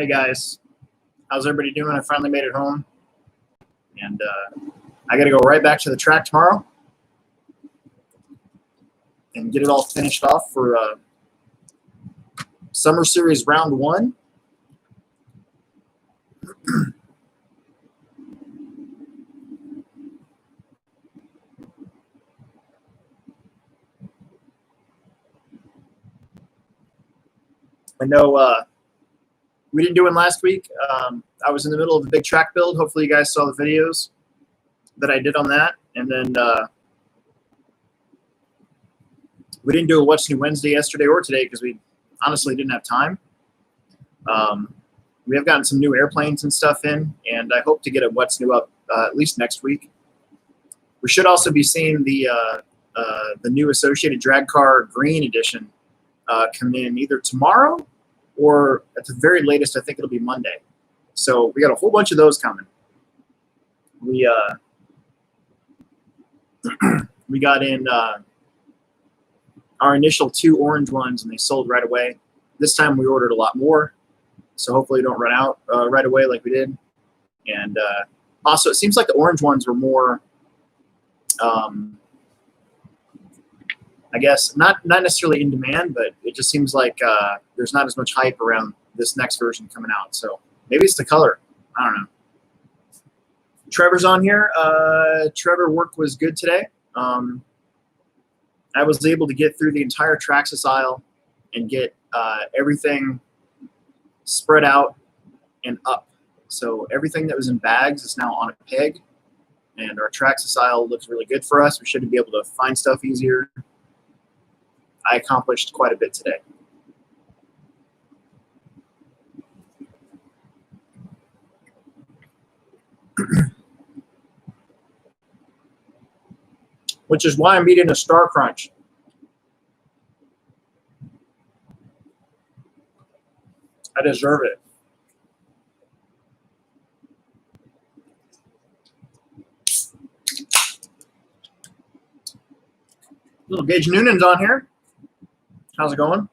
Hey guys, how's everybody doing? I finally made it home, and I got to go right back to the track tomorrow and get it all finished off for Summer Series Round 1. I know we didn't do one last week. I was in the middle of a big track build. Hopefully you guys saw the videos that I did on that. And then we didn't do a What's New Wednesday yesterday or today because we honestly didn't have time. We have gotten some new airplanes and stuff in, and I hope to get a What's New up at least next week. We should also be seeing the new Associated Drag Car Green Edition come in either tomorrow or at the very latest, I think it'll be Monday. So we got a whole bunch of those coming. We we got in our initial 2 orange ones, and they sold right away. This time we ordered a lot more, so hopefully they don't run out right away like we did. And also, it seems like the orange ones were more, I guess, not necessarily in demand, but it just seems like there's not as much hype around this next version coming out. So maybe it's the color. I don't know. Trevor's on here. Trevor, work was good today. I was able to get through the entire Traxxas aisle and get everything spread out and up. So everything that was in bags is now on a peg, and our Traxxas aisle looks really good for us. We should be able to find stuff easier. I accomplished quite a bit today. Which is why I'm eating a Star Crunch. I deserve it. Little Gage Noonan's on here. How's it going?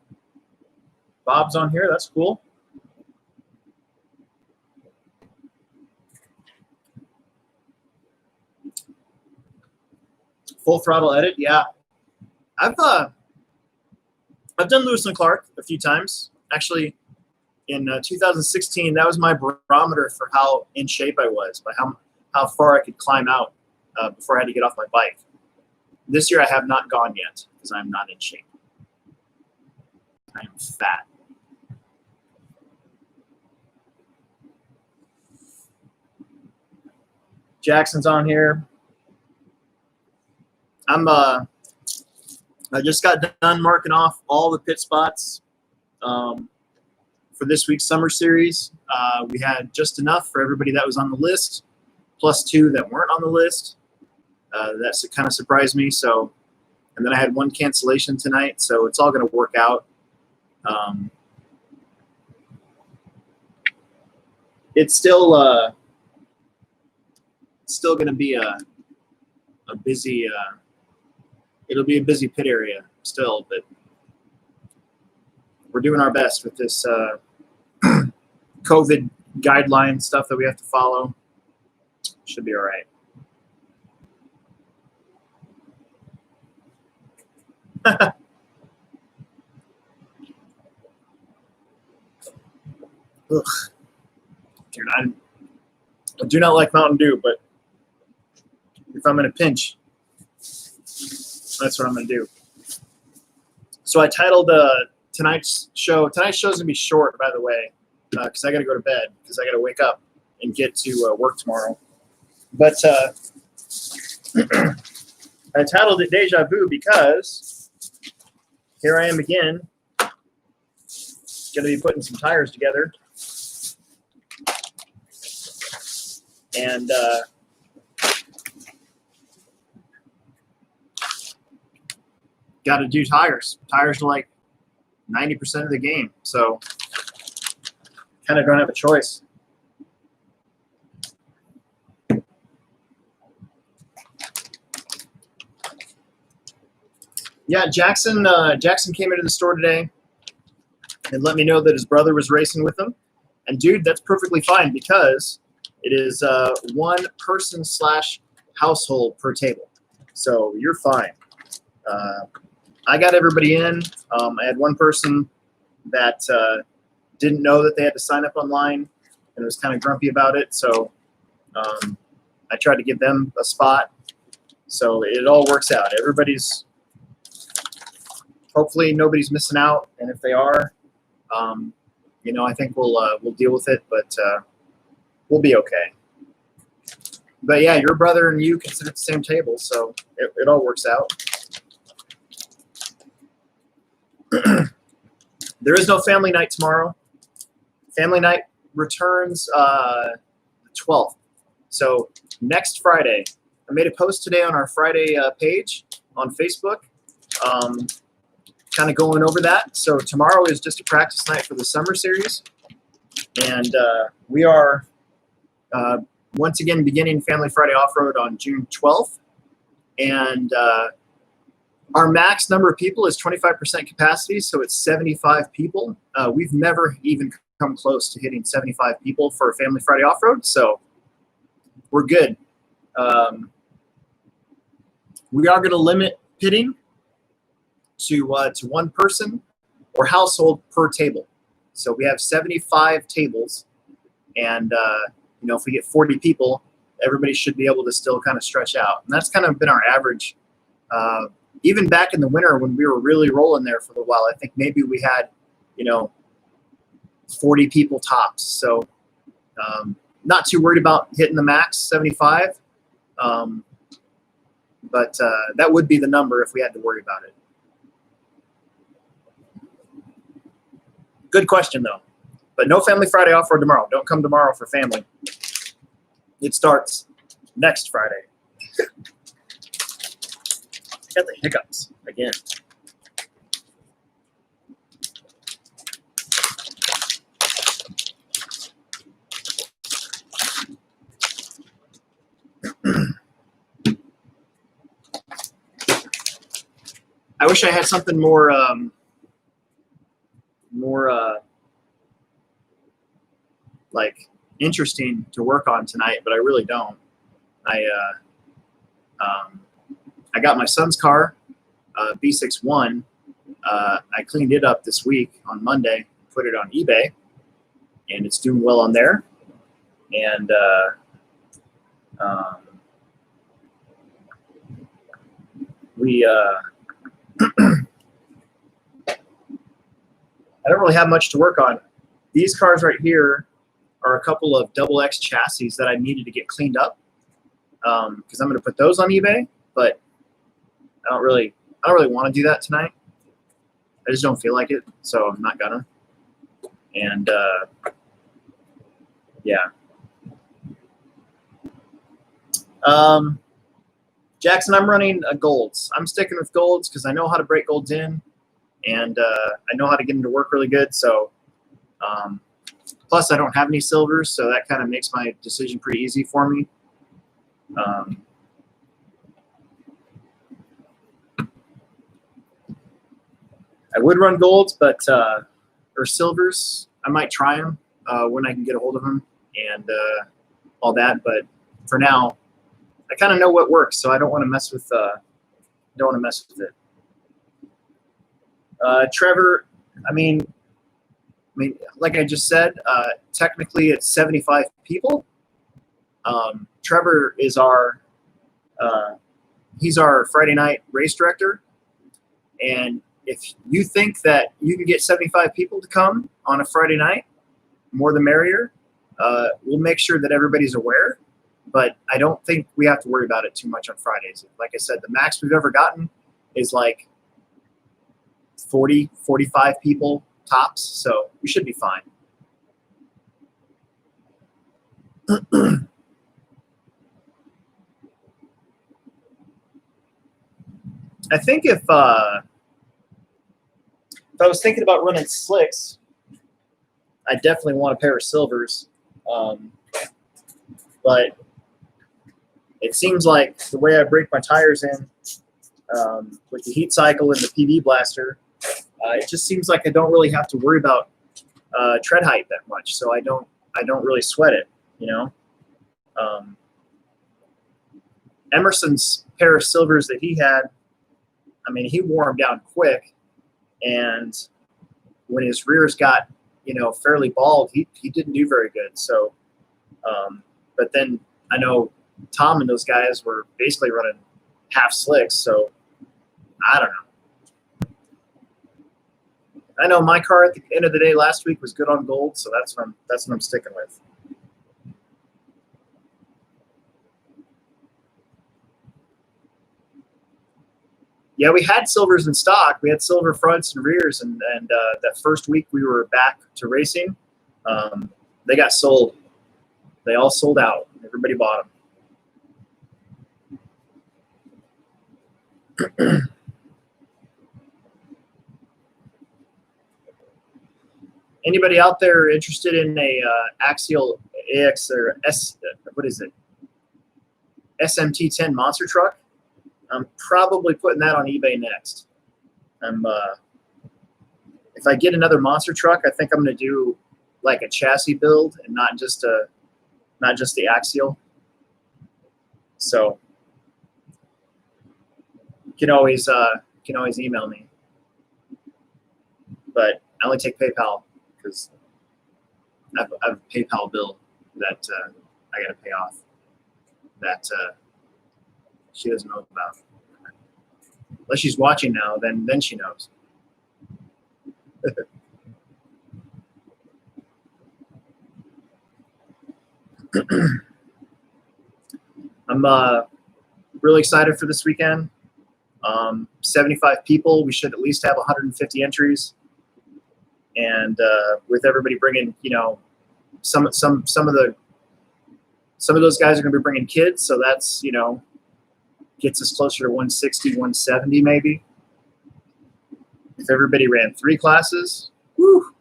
Bob's on here. That's cool. Full throttle edit, yeah. I've done Lewis and Clark a few times. Actually, in 2016, that was my barometer for how in shape I was, by how far I could climb out before I had to get off my bike. This year, I have not gone yet because I'm not in shape. I am fat. Jackson's on here. I just got done marking off all the pit spots for this week's Summer Series. We had just enough for everybody that was on the list, plus 2 that weren't on the list. That kind of surprised me. So, and then I had 1 cancellation tonight, so it's all going to work out. It's still going to be a busy. It'll be a busy pit area still, but we're doing our best with this COVID guideline stuff that we have to follow. Should be all right. Ugh. Dude, I do not like Mountain Dew, but if I'm in a pinch, that's what I'm going to do. So I titled tonight's show. Tonight's show is going to be short, by the way, because I got to go to bed because I got to wake up and get to work tomorrow. But I titled it Deja Vu because here I am again. Going to be putting some tires together. And got to do tires. Tires are like 90% of the game, so kind of don't have a choice. Yeah, Jackson came into the store today and let me know that his brother was racing with him, And dude, that's perfectly fine because it is one person / household per table. So you're fine. I got everybody in. I had one person that didn't know that they had to sign up online and was kind of grumpy about it. So I tried to give them a spot. So it all works out. Everybody's, hopefully nobody's missing out. And if they are, you know, I think we'll deal with it, but we'll be okay. But yeah, your brother and you can sit at the same table, so it all works out. There is no family night tomorrow. Family night returns the 12th. So next Friday, I made a post today on our Friday page on Facebook, kind of going over that. So tomorrow is just a practice night for the summer series. And we are once again beginning Family Friday Off-Road on June 12th. And our max number of people is 25% capacity, so it's 75 people. We've never even come close to hitting 75 people for Family Friday Off-Road, so we're good. We are going to limit pitting to one person or household per table. So we have 75 tables, and you know, if we get 40 people, everybody should be able to still kind of stretch out. And that's kind of been our average. Even back in the winter when we were really rolling there for a while, I think maybe we had, you know, 40 people tops. So not too worried about hitting the max 75. But that would be the number if we had to worry about it. Good question, though. But no Family Friday Off-Road tomorrow. Don't come tomorrow for family. It starts next Friday. Got the hiccups again. I wish I had something more like interesting to work on tonight, but I really don't. I got my son's car, B61. I cleaned it up this week on Monday, put it on eBay, and it's doing well on there. And we I don't really have much to work on. These cars right here are a couple of XX chassis that I needed to get cleaned up because I'm going to put those on eBay, but I don't really want to do that tonight. I just don't feel like it, so I'm not gonna. And yeah. Jackson, I'm running golds. I'm sticking with golds because I know how to break golds in, and I know how to get them to work really good. So, plus I don't have any silvers, so that kind of makes my decision pretty easy for me. I would run golds, but or silvers. I might try them when I can get a hold of them and all that. But for now, I kind of know what works, so I don't want to mess with. It. Trevor, I mean, like I just said, technically it's 75 people. Trevor is he's our Friday night race director, and if you think that you can get 75 people to come on a Friday night, more the merrier. We'll make sure that everybody's aware, but I don't think we have to worry about it too much on Fridays. Like I said, the max we've ever gotten is like 40, 45 people tops, so we should be fine. I think if I was thinking about running slicks, I definitely want a pair of silvers. But it seems like the way I break my tires in with the heat cycle and the PV blaster, it just seems like I don't really have to worry about tread height that much, so I don't really sweat it. Emerson's pair of silvers that he had, I mean, he wore them down quick, and when his rears got fairly bald, he didn't do very good. So, but then I know Tom and those guys were basically running half slicks, so I don't know. I know my car at the end of the day last week was good on gold, so that's what I'm sticking with. Yeah, we had silvers in stock. We had silver fronts and rears, and that first week we were back to racing, they got sold. They all sold out. Everybody bought them. Anybody out there interested in a axial AX or SMT10 monster truck? I'm probably putting that on eBay next. If I get another monster truck, I think I'm going to do like a chassis build and not just the axial. So you can always email me, but I only take PayPal because I have a PayPal bill that I got to pay off that she doesn't know about. Unless she's watching now, then she knows. I'm really excited for this weekend. 75 people. We should at least have 150 entries. And with everybody bringing, some of those guys are going to be bringing kids, so that's gets us closer to 160, 170 maybe. If everybody ran 3 classes, whew.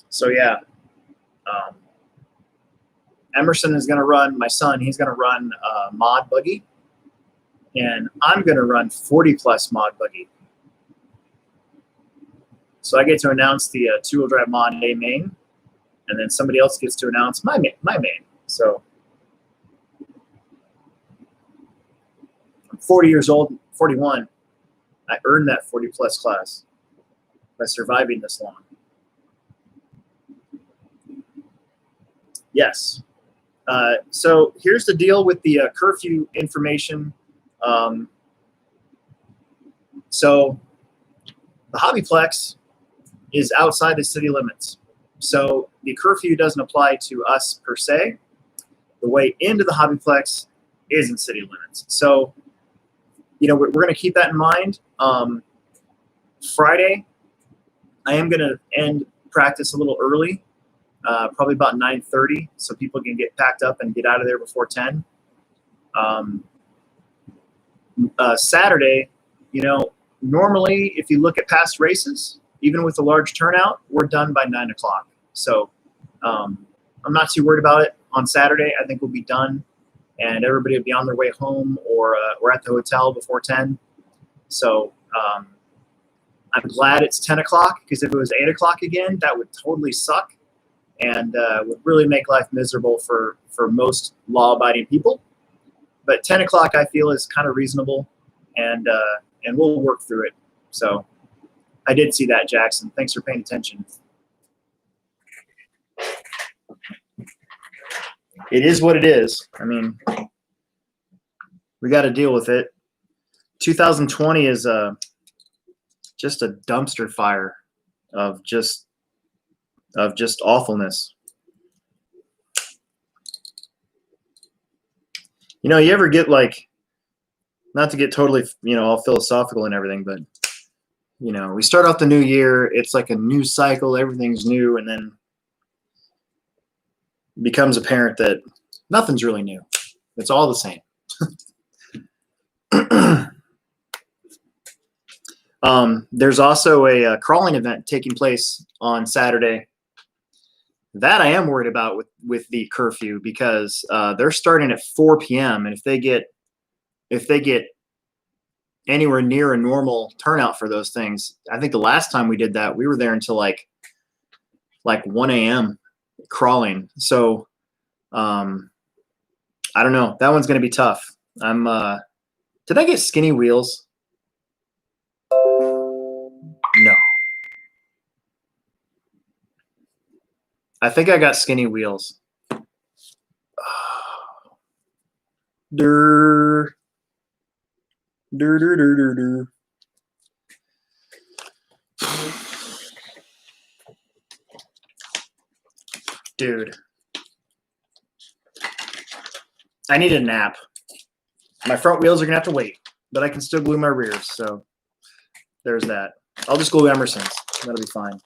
So yeah, Emerson is going to run, my son, he's going to run mod buggy, and I'm going to run 40 plus mod buggy. So I get to announce the 2-wheel drive mod A main, and then somebody else gets to announce my main. So I'm 40 years old, 41. I earned that 40 plus class by surviving this long. Yes. So here's the deal with the curfew information. So the HobbyPlex is outside the city limits. So the curfew doesn't apply to us per se. The way into the HobbyPlex is in city limits. So, we're going to keep that in mind. Friday, I am going to end practice a little early, probably about 9:30, so people can get packed up and get out of there before 10. Saturday, normally if you look at past races, even with a large turnout, we're done by 9 o'clock. So I'm not too worried about it. On Saturday, I think we'll be done, and everybody will be on their way home or at the hotel before 10. So I'm glad it's 10 o'clock, because if it was 8 o'clock again, that would totally suck and would really make life miserable for most law-abiding people. But 10 o'clock, I feel, is kind of reasonable, and we'll work through it. So I did see that, Jackson. Thanks for paying attention. It is what it is. I mean, we got to deal with it. 2020 is just a dumpster fire of just awfulness. You ever get like, not to get totally, all philosophical and everything, but we start off the new year, it's like a new cycle, everything's new, and then it becomes apparent that nothing's really new. It's all the same. There's also a crawling event taking place on Saturday. That I am worried about with the curfew, because they're starting at 4 p.m. and if they get anywhere near a normal turnout for those things, I think the last time we did that, we were there until like 1 a.m. crawling. So I don't know. That one's gonna be tough. Did I get skinny wheels? No. I think I got skinny wheels. Dur. Dur, dur, dur, dur, dur. Dude. I need a nap. My front wheels are going to have to wait, but I can still glue my rears, so there's that. I'll just glue Emerson's. That'll be fine.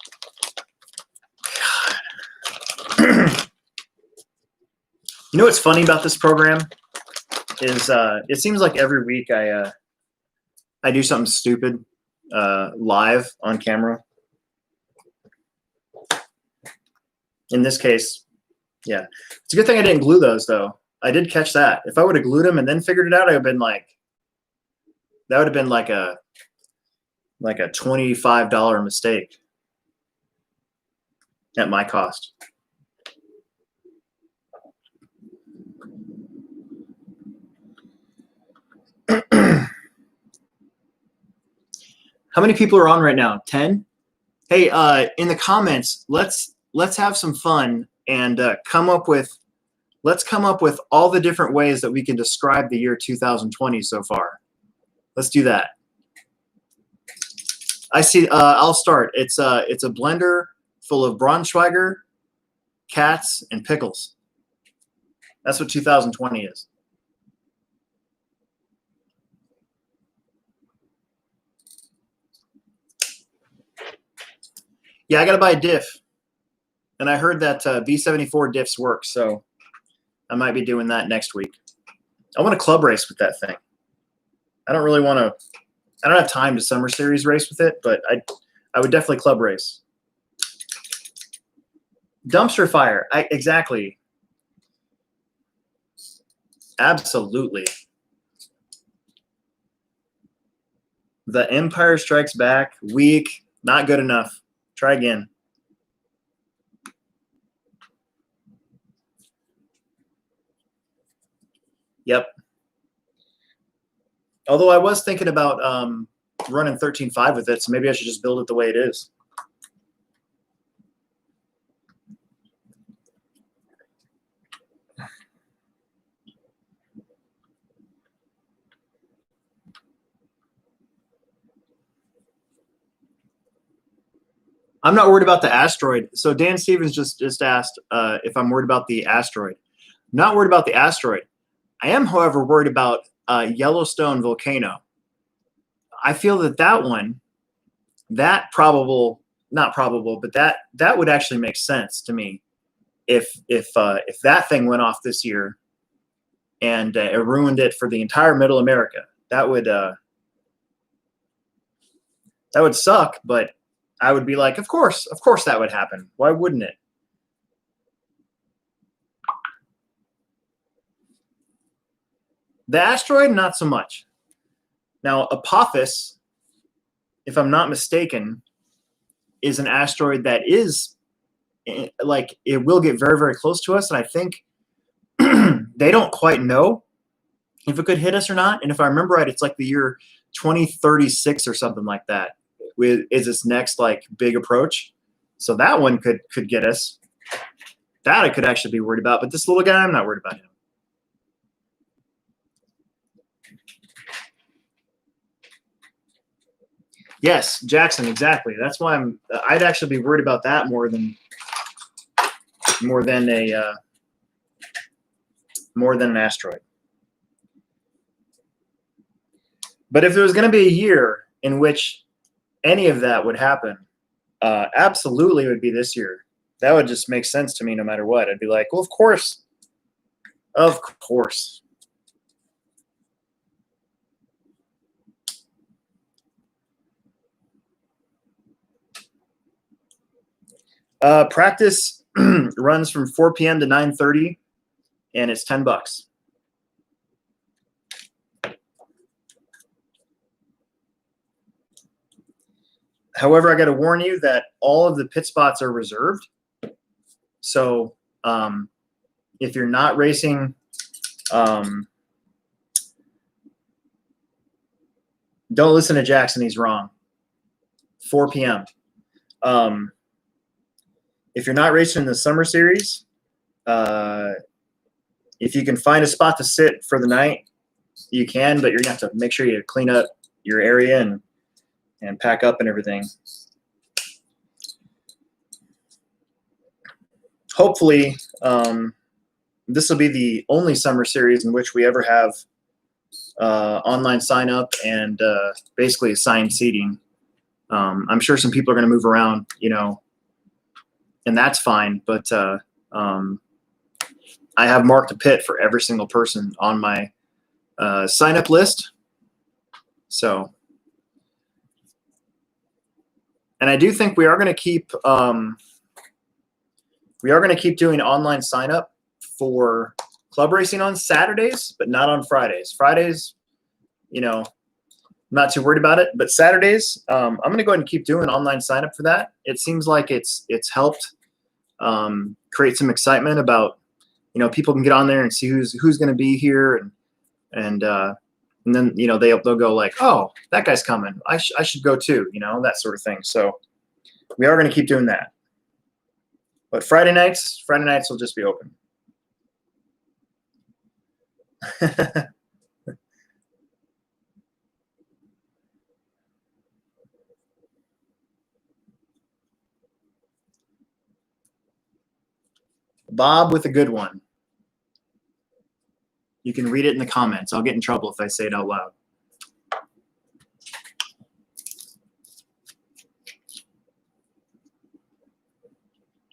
You know what's funny about this program is it seems like every week I do something stupid live on camera. In this case, yeah. It's a good thing I didn't glue those, though. I did catch that. If I would have glued them and then figured it out, I would have been like, that would have been like a $25 mistake at my cost. How many people are on right now? 10? Hey, in the comments, let's have some fun and come up with all the different ways that we can describe the year 2020 so far. Let's do that. I see. I'll start. It's a blender full of Braunschweiger, cats, and pickles. That's what 2020 is. Yeah, I got to buy a diff. And I heard that B74 diffs work, so I might be doing that next week. I want to club race with that thing. I don't really want to. I don't have time to summer series race with it, but I would definitely club race. Dumpster fire. Exactly. Absolutely. The Empire Strikes Back. Weak. Not good enough. Try again. Yep. Although I was thinking about running 13.5 with it, so maybe I should just build it the way it is. I'm not worried about the asteroid. So Dan Stevens just asked if I'm worried about the asteroid. Not worried about the asteroid. I am, however, worried about Yellowstone volcano. I feel that one, not probable, but that would actually make sense to me if that thing went off this year and it ruined it for the entire Middle America. That would suck, but I would be like, of course that would happen. Why wouldn't it? The asteroid, not so much. Now, Apophis, if I'm not mistaken, is an asteroid that is like, it will get very, very close to us. And I think they don't quite know if it could hit us or not. And if I remember right, it's like the year 2036 or something like that is its next like big approach. So that one could get us. That I could actually be worried about. But this little guy, I'm not worried about him. Yes, Jackson, exactly. That's why I'd actually be worried about that more than an asteroid. But if there was going to be a year in which any of that would happen, absolutely it would be this year. That would just make sense to me no matter what. I'd be like, well, of course. Of course. Practice runs from 4 p.m. to 9:30, and it's $10. However, I got to warn you that all of the pit spots are reserved. So if you're not racing, don't listen to Jackson. He's wrong. 4 p.m. If you're not racing in the summer series, if you can find a spot to sit for the night, you can, but you're going to have to make sure you clean up your area and pack up and everything. Hopefully, this will be the only summer series in which we ever have online sign up and basically assigned seating. I'm sure some people are going to move around, and that's fine. But I have marked a pit for every single person on my sign up list. So, and I do think we are going to keep doing online sign up for club racing on Saturdays, but not on Fridays. Fridays, I'm not too worried about it, but Saturdays, I'm going to go ahead and keep doing online sign up for that. It seems like it's helped create some excitement about, people can get on there and see who's going to be here, and then they'll go like, oh, that guy's coming. I should go too, that sort of thing. So we are going to keep doing that. But Friday nights will just be open. Bob with a good one. You can read it in the comments. I'll get in trouble if I say it out loud.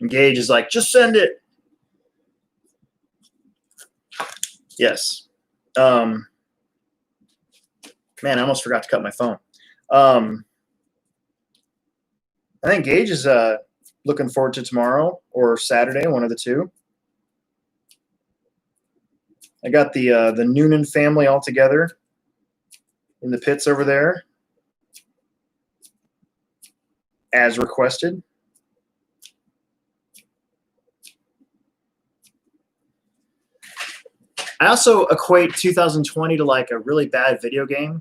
Engage is like, just send it. Yes. Man, I almost forgot to cut my phone. I think Gage is looking forward to tomorrow or Saturday, one of the two. I got the Noonan family all together in the pits over there, as requested. I also equate 2020 to like a really bad video game,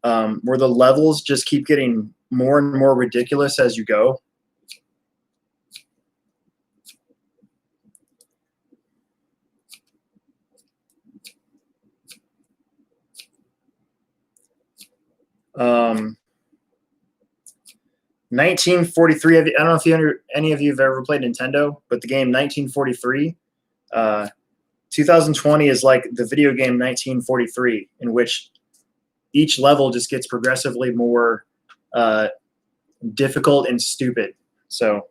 where the levels just keep getting more and more ridiculous as you go. Um, 1943. I don't know if any of you have ever played Nintendo, but the game 1943. 2020 is like the video game 1943, in which each level just gets progressively more difficult and stupid. So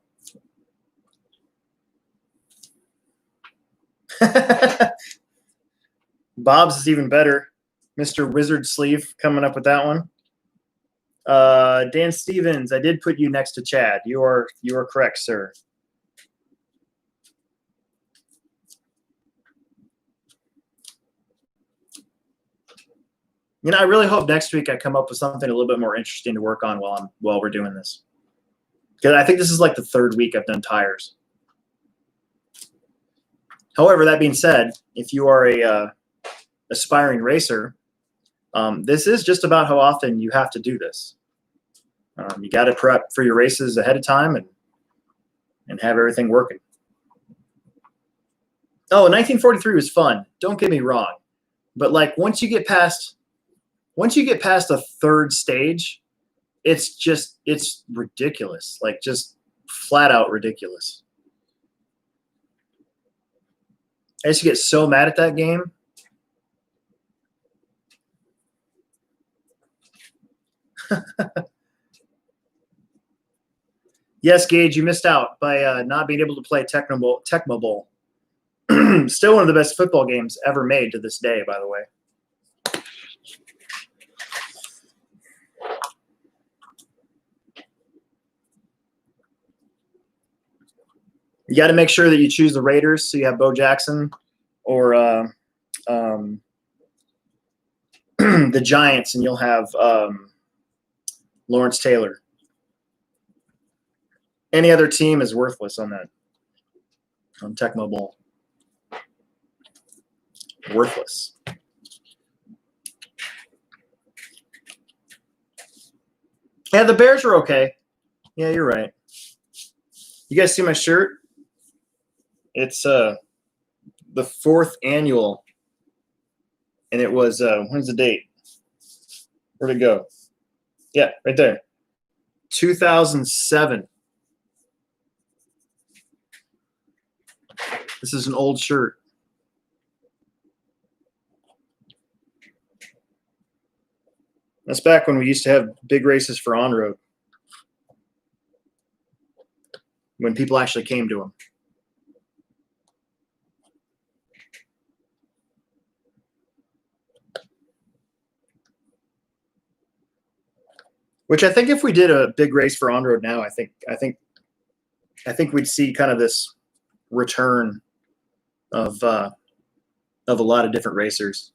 Bob's is even better. Mr. Wizard Sleeve coming up with that one. Dan Stevens, I did put you next to Chad. You are correct, sir. I really hope next week I come up with something a little bit more interesting to work on while we're doing this. Because I think this is like the third week I've done tires. However, that being said, if you are a aspiring racer, this is just about how often you have to do this. You got to prep for your races ahead of time and have everything working. Oh, 1943 was fun. Don't get me wrong, but like once you get past a third stage, it's ridiculous. Like just flat out ridiculous. I used to get so mad at that game. Yes, Gage, you missed out by not being able to play Tecmo Bowl. Still one of the best football games ever made to this day, by the way. You got to make sure that you choose the Raiders, so you have Bo Jackson, or the Giants, and you'll have Lawrence Taylor. Any other team is worthless on that, on Tecmo Bowl. Worthless. Yeah, the Bears are okay. Yeah, you're right. You guys see my shirt? It's the 4th annual, and it was when's the date? Where'd it go? Yeah, right there. 2007. This is an old shirt. That's back when we used to have big races for on-road, when people actually came to them. Which I think if we did a big race for on-road now, I think we'd see kind of this return of a lot of different racers.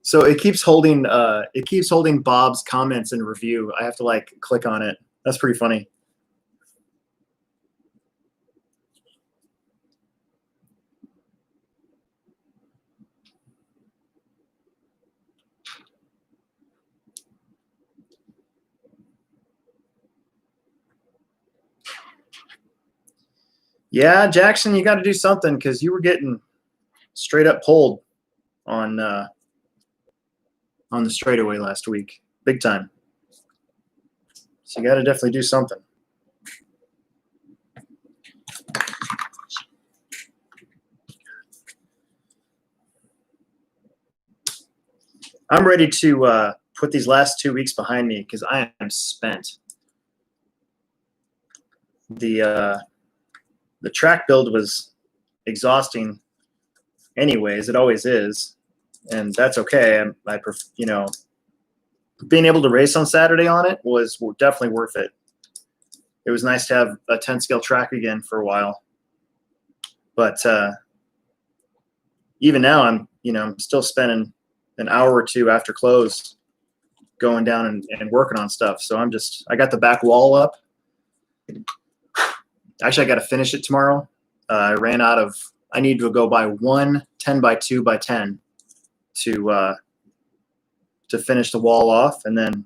So it keeps holding Bob's comments in review. I have to like click on it. That's pretty funny. Yeah, Jackson, you got to do something, because you were getting straight up pulled on the straightaway last week, big time. So you got to definitely do something. I'm ready to put these last 2 weeks behind me, because I am spent. The track build was exhausting anyways. It always is, and that's okay. I you know, being able to race on Saturday on it was definitely worth it. It was nice to have a 10 scale track again for a while. But even now, I'm still spending an hour or two after close going down and working on stuff. So I got the back wall up. Actually, I got to finish it tomorrow. I need to go buy one 10 by 2 by 10 to finish the wall off, and then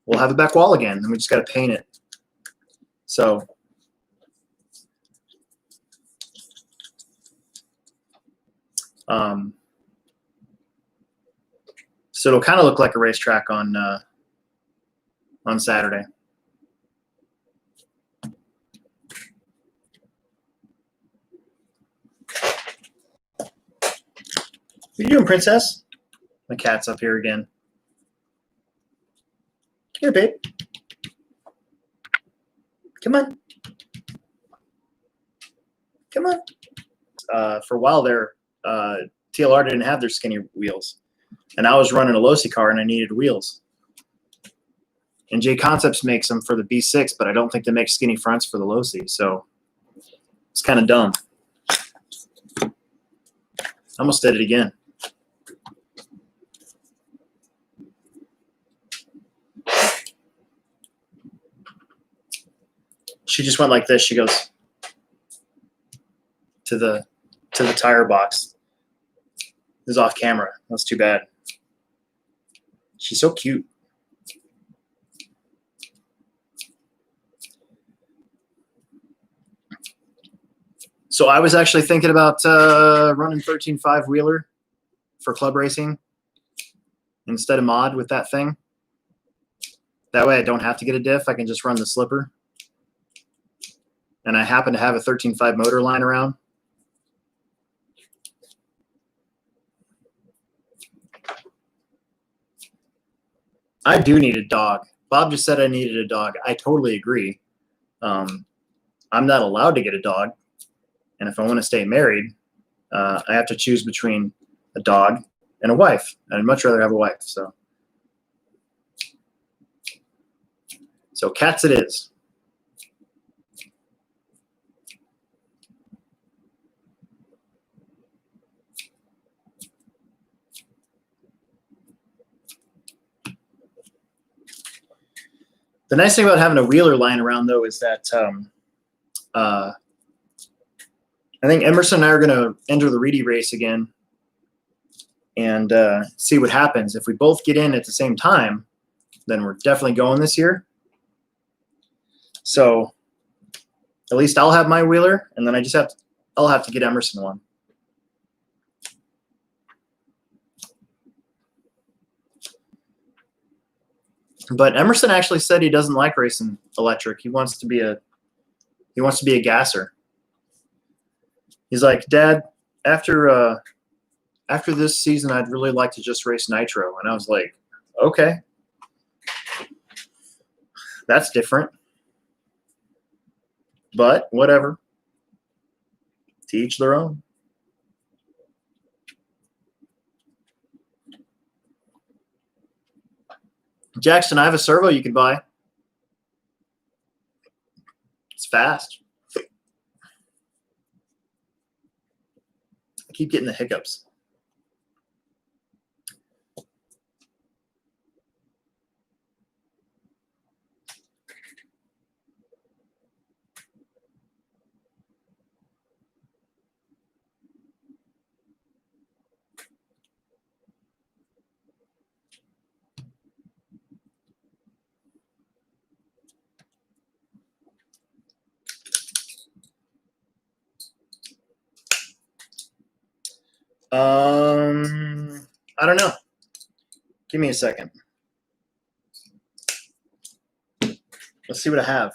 we'll have a back wall again, and we just got to paint it. So it'll kind of look like a racetrack on Saturday. What are you doing, princess? My cat's up here again. Here, babe. Come on. Come on. For a while there, TLR didn't have their skinny wheels, and I was running a Losi car, and I needed wheels. And J Concepts makes them for the B6, but I don't think they make skinny fronts for the Losi, so it's kind of dumb. I almost did it again. She just went like this. She goes to the tire box. This is off camera. That's too bad. She's so cute. So I was actually thinking about running 13.5 wheeler for club racing instead of mod with that thing. That way I don't have to get a diff. I can just run the slipper. And I happen to have a 13.5 motor lying around. I do need a dog. Bob just said I needed a dog. I totally agree. I'm not allowed to get a dog. And if I want to stay married, I have to choose between a dog and a wife. And I'd much rather have a wife. So So cats it is. The nice thing about having a wheeler lying around, though, is that I think Emerson and I are going to enter the Reedy race again and see what happens. If we both get in at the same time, then we're definitely going this year. So at least I'll have my wheeler, and then I'll have to get Emerson one. But Emerson actually said he doesn't like racing electric. He wants to be a gasser. He's like, Dad, after this season, I'd really like to just race nitro. And I was like, okay, that's different. But whatever. To each their own. Jackson, I have a servo you can buy. It's fast. I keep getting the hiccups. I don't know. Give me a second. Let's see what I have.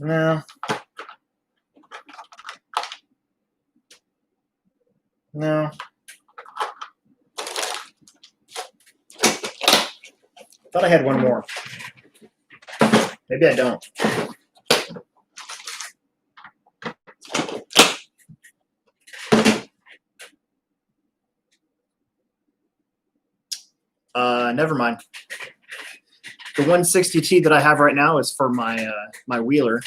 No. No. Thought I had one more. Maybe I don't. Never mind. The 160T that I have right now is for my my wheeler,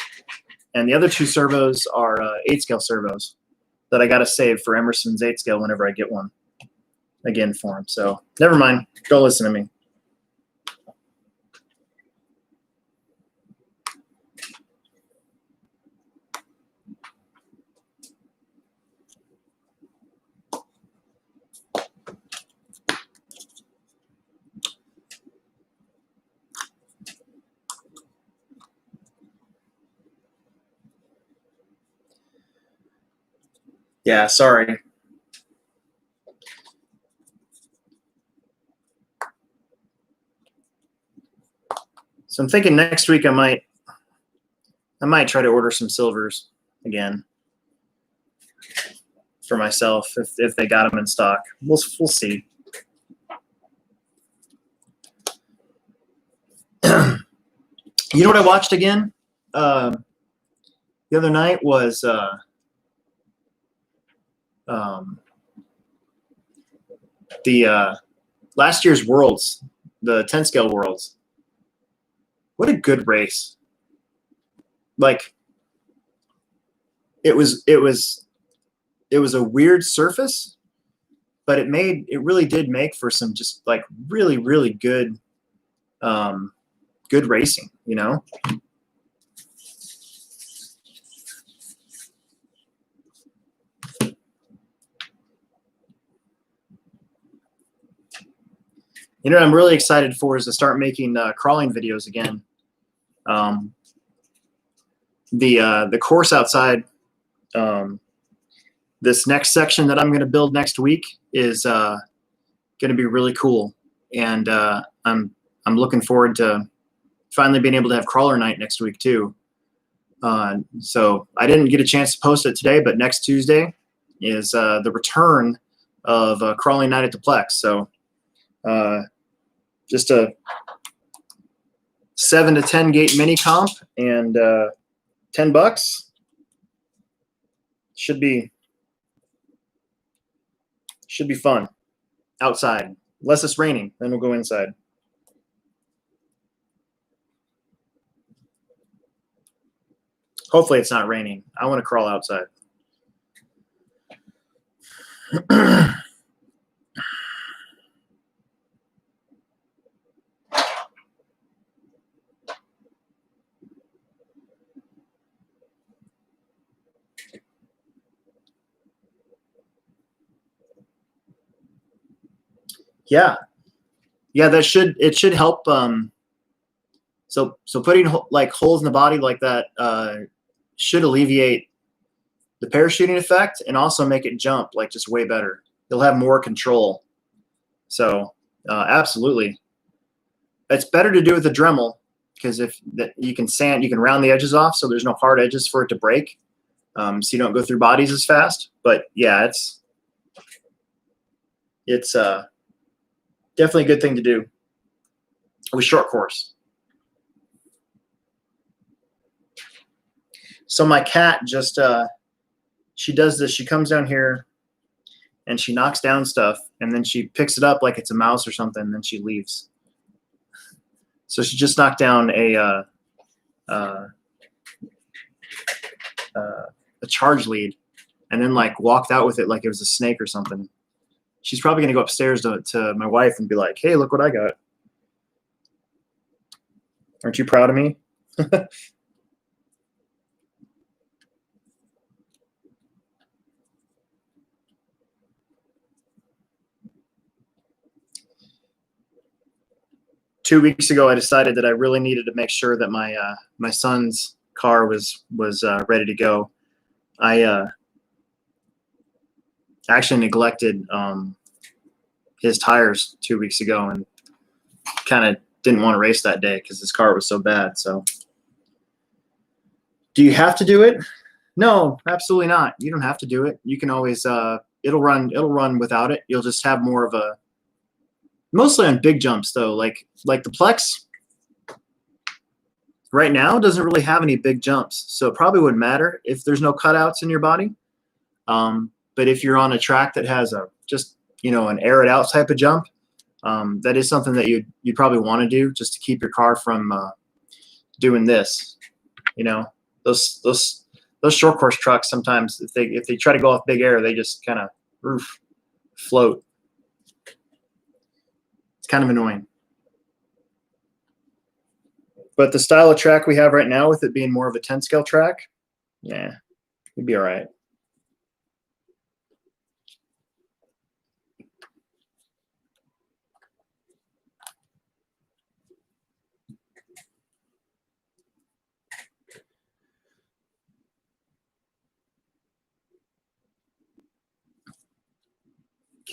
and the other two servos are 8-scale servos that I got to save for Emerson's 8-scale whenever I get one again for him. So never mind. Don't listen to me. Yeah, sorry. So I'm thinking next week I might try to order some silvers again for myself if they got them in stock. We'll see. You know what I watched again the other night was the last year's Worlds, the 10-scale Worlds. What a good race! Like it was a weird surface, but it really did make for some just like really, really good good racing, you know. You know what I'm really excited for is to start making crawling videos again. The course outside, this next section that I'm going to build next week is going to be really cool, and I'm looking forward to finally being able to have crawler night next week too. So I didn't get a chance to post it today, but next Tuesday is the return of crawling night at the Plex. So just a 7 to 10 gate mini comp and $10 should be fun outside. Unless it's raining, then we'll go inside. Hopefully it's not raining. I want to crawl outside. Yeah, that should help. So putting like holes in the body like that should alleviate the parachuting effect and also make it jump like just way better. You'll have more control. So absolutely, it's better to do with a Dremel because you can round the edges off, so there's no hard edges for it to break. So you don't go through bodies as fast. But yeah, it's definitely a good thing to do with short course. So my cat just she does this. She comes down here and she knocks down stuff, and then she picks it up like it's a mouse or something, and then she leaves. So she just knocked down a charge lead, and then like walked out with it like it was a snake or something. She's probably gonna go upstairs to my wife and be like, "Hey, look what I got. Aren't you proud of me?" 2 weeks ago, I decided that I really needed to make sure that my son's car was ready to go. I actually neglected his tires 2 weeks ago and kind of didn't want to race that day because his car was so bad. So, do you have to do it? No, absolutely not. You don't have to do it. You can always it'll run without it. You'll just have more of a, mostly on big jumps though, like the Plex right now doesn't really have any big jumps, so it probably wouldn't matter if there's no cutouts in your body. But if you're on a track that has an air it out type of jump, that is something that you'd probably want to do just to keep your car from doing this. Those short course trucks sometimes if they try to go off big air, they just kind of float. It's kind of annoying. But the style of track we have right now, with it being more of a 10 scale track, yeah, you'd be all right.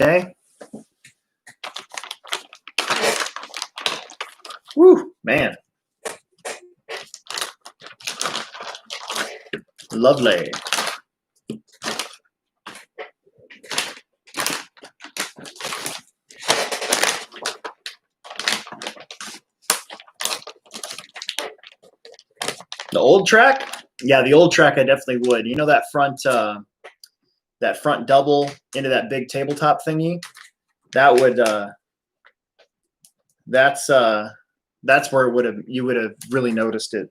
Okay. Woo, man. Lovely. The old track? Yeah, the old track I definitely would. You know that front double into that big tabletop thingy? That would that's where you would have really noticed it.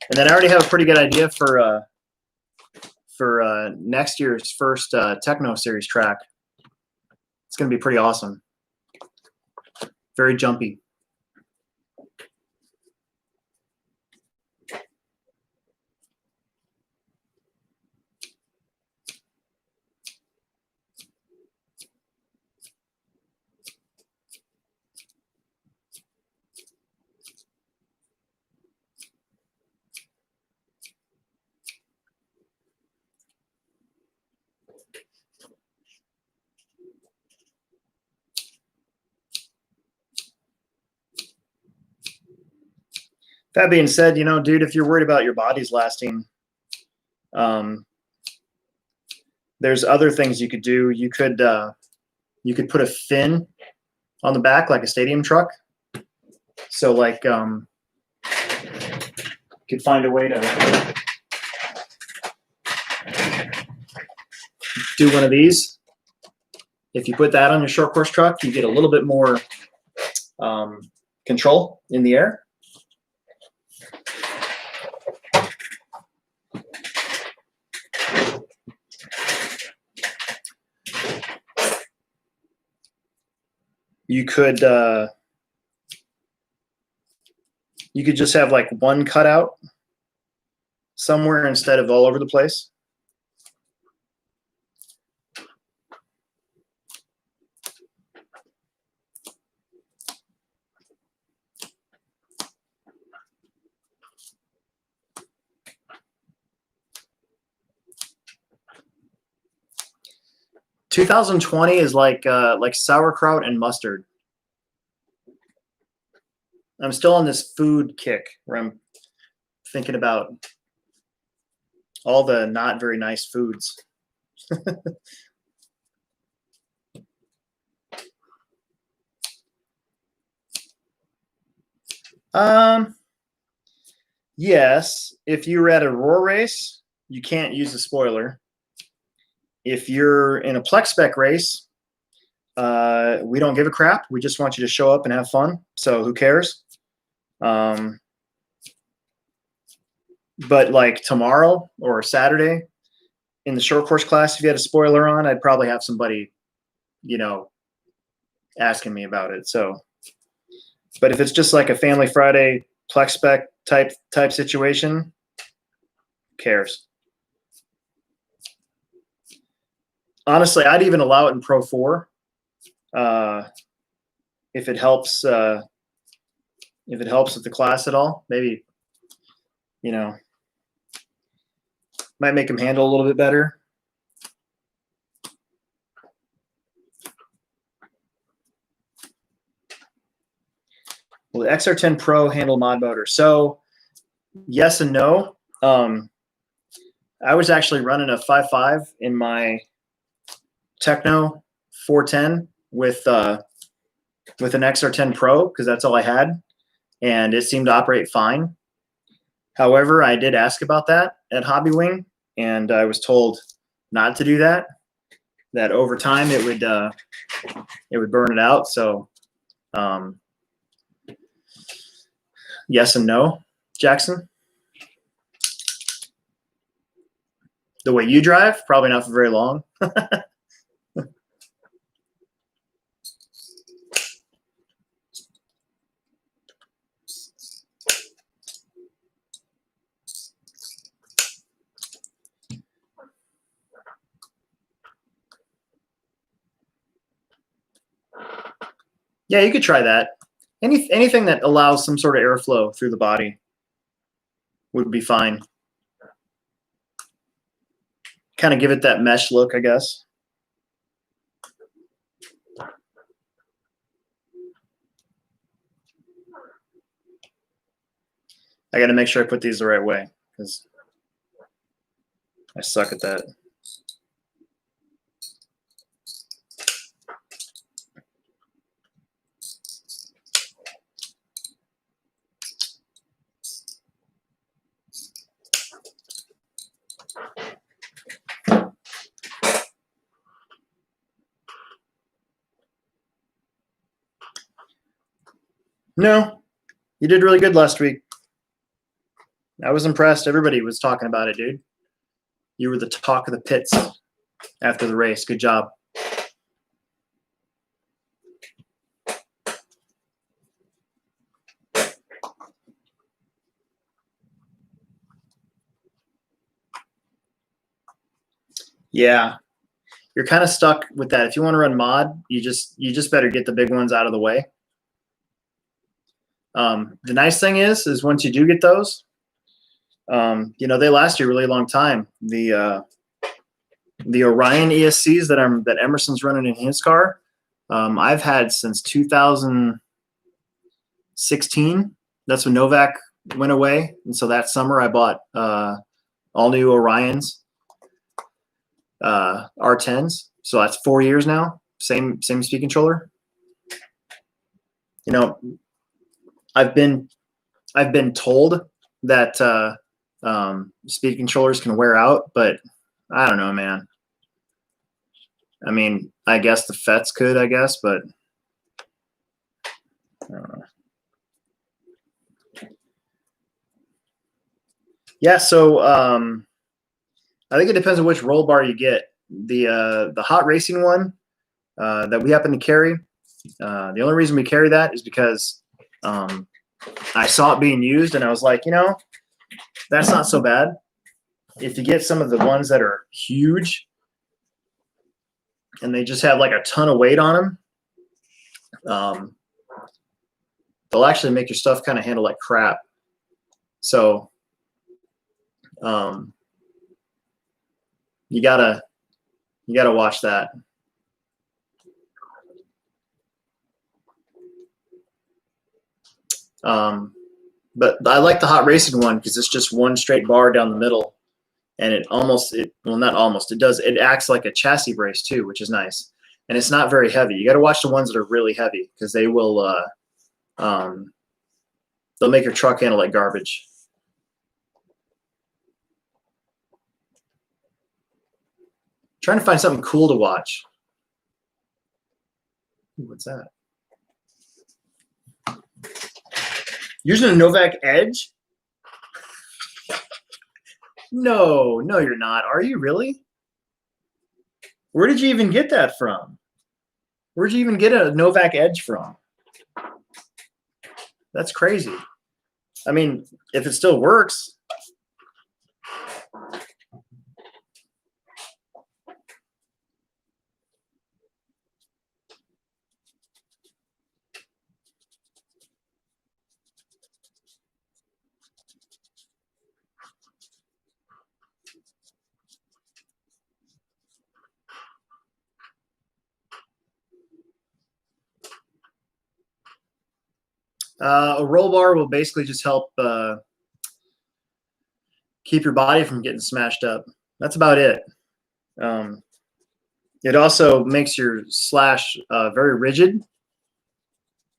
And then I already have a pretty good idea for next year's first Techno Series track. It's going to be pretty awesome. Very jumpy. That being said, dude, if you're worried about your body's lasting, there's other things you could do. You could put a fin on the back, like a stadium truck. So like, could find a way to do one of these. If you put that on your short course truck, you get a little bit more control in the air. You could just have like one cutout somewhere instead of all over the place. $2020 is like sauerkraut and mustard. I'm still on this food kick where I'm thinking about all the not very nice foods. Yes, if you're at a roar race, you can't use the spoiler. If you're in a Plex spec race, we don't give a crap. We just want you to show up and have fun. So who cares? But like tomorrow or Saturday in the short course class, if you had a spoiler on, I'd probably have somebody, you know, asking me about it. So, but if it's just like a Family Friday Plex spec type situation, who cares? Honestly, I'd even allow it in Pro 4 if it helps. If it helps with the class at all, maybe, you know, might make them handle a little bit better. Will the XR10 Pro handle mod motor? So yes and no. I was actually running a 5.5 in my Techno 410 with an XR10 Pro because that's all I had, and it seemed to operate fine. However, I did ask about that at Hobby Wing, and I was told not to do that. That over time it would burn it out. So yes and no, Jackson. The way you drive, probably not for very long. Yeah, you could try that. Anything that allows some sort of airflow through the body would be fine. Kind of give it that mesh look, I guess. I got to make sure I put these the right way because I suck at that. No, you did really good last week. I was impressed. Everybody was talking about it, dude. You were the talk of the pits after the race. Good job. Yeah, you're kind of stuck with that. If you want to run mod, you just better get the big ones out of the way. The nice thing is once you do get those, you know, they last you a really long time. The Orion ESCs that Emerson's running in his car, I've had since 2016. That's when Novak went away, and so that summer I bought all new Orions R10s. So that's 4 years now. Same speed controller. You know, I've been told that speed controllers can wear out, but I don't know, man. I mean, I guess the FETs could, I guess, but I don't know. Yeah, so I think it depends on which roll bar you get. The hot racing one that we happen to carry. The only reason we carry that is because I saw it being used, and I was like, that's not so bad. If you get some of the ones that are huge and they just have like a ton of weight on them, they'll actually make your stuff kind of handle like crap. So you gotta watch that. But I like the hot racing one because it's just one straight bar down the middle, and it acts like a chassis brace too, which is nice. And it's not very heavy. You got to watch the ones that are really heavy because they will they'll make your truck handle like garbage. Trying to find something cool to watch. What's that? Using a Novak Edge? No, you're not. Are you really? Where did you even get that from? Where'd you even get a Novak Edge from? That's crazy. I mean, if it still works. A roll bar will basically just help keep your body from getting smashed up. That's about it. It also makes your slash very rigid.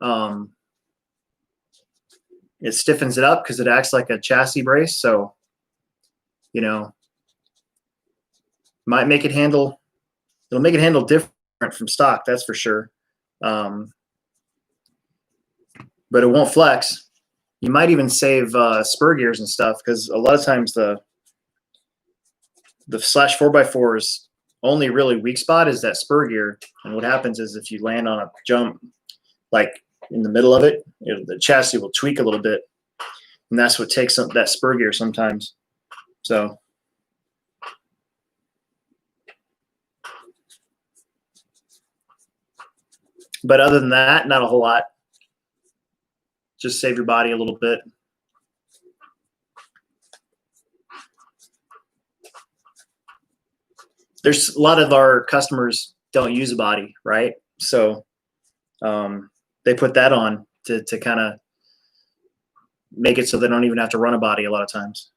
It stiffens it up because it acts like a chassis brace. So, might make it handle. It'll make it handle different from stock. That's for sure. But it won't flex. You might even save spur gears and stuff because a lot of times the slash 4x4's only really weak spot is that spur gear. And what happens is if you land on a jump, like in the middle of it, the chassis will tweak a little bit. And that's what takes up that spur gear sometimes. So. But other than that, not a whole lot. Just save your body a little bit. There's a lot of our customers don't use a body, right? So they put that on to kind of make it so they don't even have to run a body a lot of times.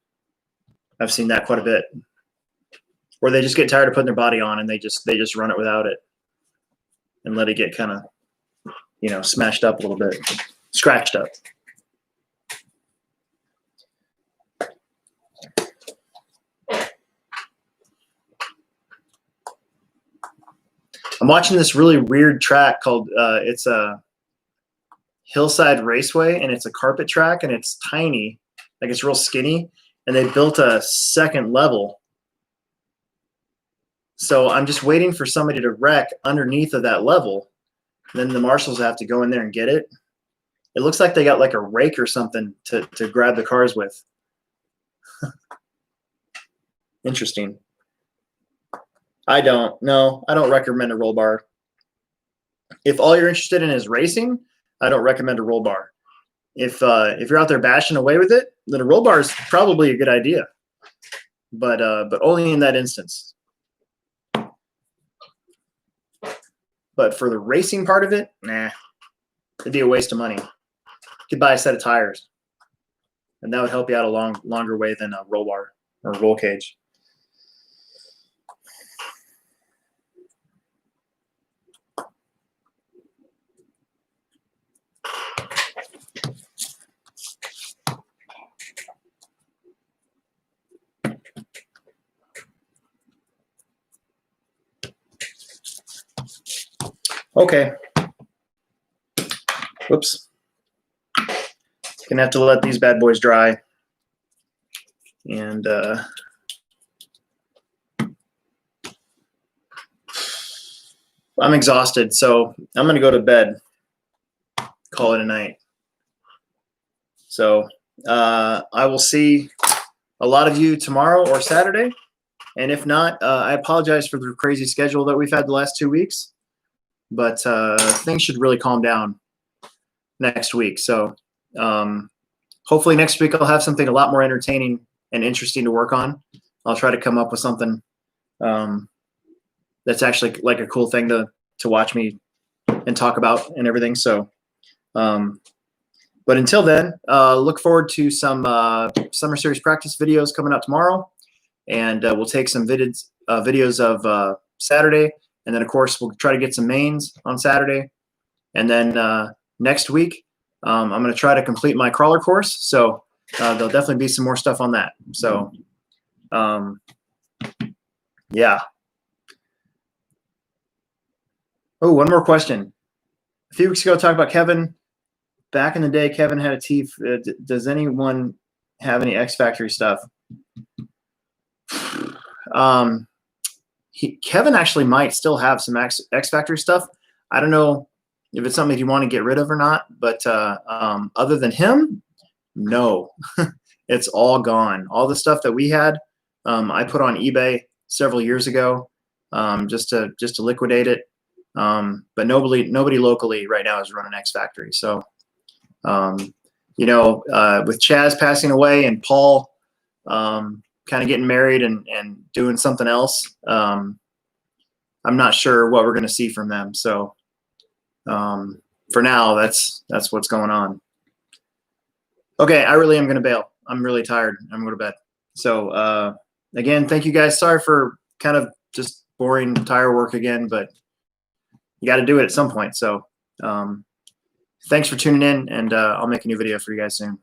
I've seen that quite a bit. Or they just get tired of putting their body on and they just run it without it and let it get kind of, smashed up a little bit, scratched up. I'm watching this really weird track called it's a Hillside Raceway, and it's a carpet track, and it's tiny, like it's real skinny, and they built a second level. So I'm just waiting for somebody to wreck underneath of that level. Then the marshals have to go in there and get it. It looks like they got like a rake or something to grab the cars with. Interesting. I don't recommend a roll bar. If all you're interested in is racing, I don't recommend a roll bar. If you're out there bashing away with it, then a roll bar is probably a good idea. But only in that instance. But for the racing part of it, nah, it'd be a waste of money. You could buy a set of tires, and that would help you out a longer way than a roll bar or a roll cage. Okay. Whoops. Gonna have to let these bad boys dry. And I'm exhausted, so I'm gonna go to bed. Call it a night. So I will see a lot of you tomorrow or Saturday. And if not, I apologize for the crazy schedule that we've had the last 2 weeks. But things should really calm down next week. So hopefully next week I'll have something a lot more entertaining and interesting to work on. I'll try to come up with something that's actually like a cool thing to watch me and talk about and everything. So, but until then, look forward to some Summer Series practice videos coming out tomorrow. And we'll take some videos of Saturday. And then, of course, we'll try to get some mains on Saturday. And then next week, I'm going to try to complete my crawler course. So there'll definitely be some more stuff on that. So, yeah. Oh, one more question. A few weeks ago, I talked about Kevin. Back in the day, Kevin had a teeth. Does anyone have any X Factory stuff? Kevin actually might still have some X Factory stuff. I don't know if it's something you want to get rid of or not, but other than him, no, it's all gone. All the stuff that we had, I put on eBay several years ago, just to liquidate it. But nobody locally right now is running X Factory. So, you know, with Chaz passing away and Paul kind of getting married and doing something else, I'm not sure what we're going to see from them. So for now, that's what's going on. Okay, I really am going to bail. I'm really tired. I'm going to bed. So again, thank you guys. Sorry for kind of just boring tire work again, but you got to do it at some point. So thanks for tuning in, and I'll make a new video for you guys soon.